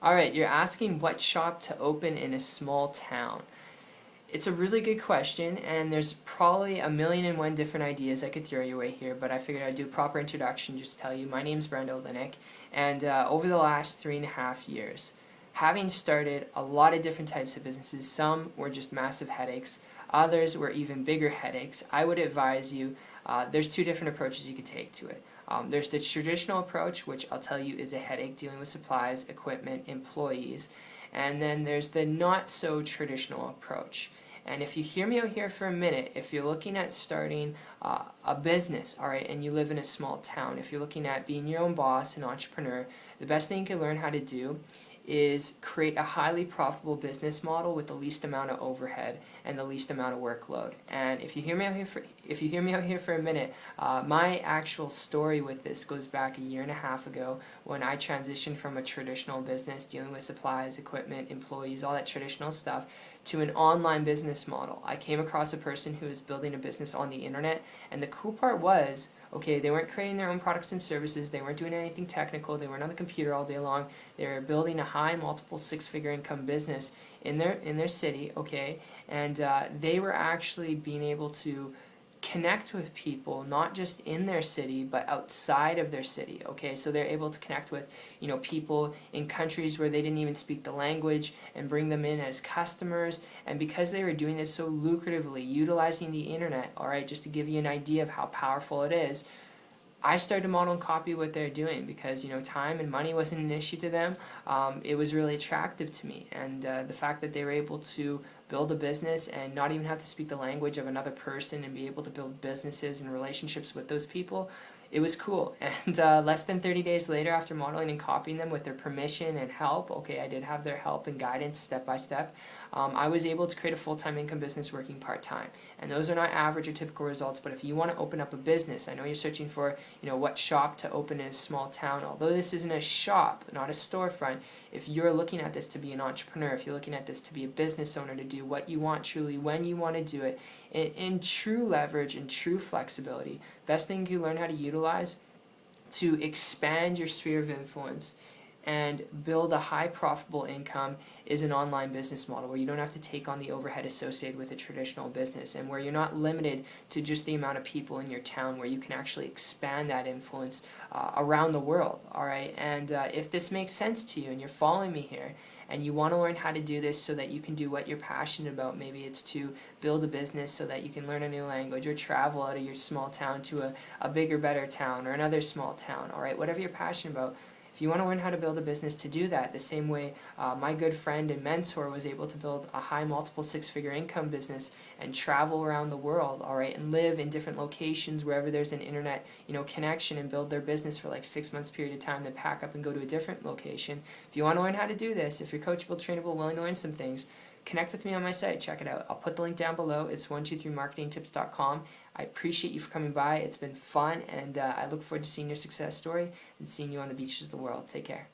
All right, you're asking what shop to open in a small town. It's a really good question, and there's probably a million and one different ideas I could throw your way here, but I figured I'd do a proper introduction just to tell you. My name's Brenda Olinick, and over the last 3.5 years, having started a lot of different types of businesses, some were just massive headaches, others were even bigger headaches, I would advise you, there's two different approaches you could take to it. There's the traditional approach, which I'll tell you is a headache dealing with supplies, equipment, employees, and then there's the not so traditional approach. And if you hear me out here for a minute, if you're looking at starting a business, all right, and you live in a small town, if you're looking at being your own boss, an entrepreneur, the best thing you can learn how to do is create a highly profitable business model with the least amount of overhead and the least amount of workload. And if you hear me out here for a minute, my actual story with this goes back 1.5 years ago when I transitioned from a traditional business dealing with supplies, equipment, employees, all that traditional stuff, to an online business model. I came across a person who was building a business on the internet, and the cool part was, okay, they weren't creating their own products and services, they weren't doing anything technical, they weren't on the computer all day long, they were building a high multiple six-figure income business in their city, okay, and they were actually being able to connect with people not just in their city but outside of their city, okay, so they're able to connect with people in countries where they didn't even speak the language and bring them in as customers. And because they were doing this so lucratively, utilizing the internet, all right, just to give you an idea of how powerful it is, I started to model and copy what they're doing because time and money wasn't an issue to them. It was really attractive to me, and the fact that they were able to build a business and not even have to speak the language of another person and be able to build businesses and relationships with those people, it was cool. And less than 30 days later, after modeling and copying them with their permission and help, okay, I did have their help and guidance step by step, I was able to create a full-time income business working part-time. And those are not average or typical results, but if you want to open up a business, I know you're searching for what shop to open in a small town. Although this isn't a shop, not a storefront, if you're looking at this to be an entrepreneur, if you're looking at this to be a business owner, to do what you want truly, when you want to do it, in true leverage and true flexibility, best thing you learn how to utilize to expand your sphere of influence and build a high profitable income is an online business model where you don't have to take on the overhead associated with a traditional business, and where you're not limited to just the amount of people in your town, where you can actually expand that influence around the world. All right, and if this makes sense to you and you're following me here and you want to learn how to do this so that you can do what you're passionate about, maybe it's to build a business so that you can learn a new language or travel out of your small town to a bigger, better town or another small town, all right, whatever you're passionate about. If you want to learn how to build a business to do that, the same way my good friend and mentor was able to build a high multiple six-figure income business and travel around the world, all right, and live in different locations wherever there's an internet, connection, and build their business for like 6 months period of time, then pack up and go to a different location. If you want to learn how to do this, if you're coachable, trainable, willing to learn some things, connect with me on my site. Check it out. I'll put the link down below. It's 123marketingtips.com. I appreciate you for coming by. It's been fun, and I look forward to seeing your success story and seeing you on the beaches of the world. Take care.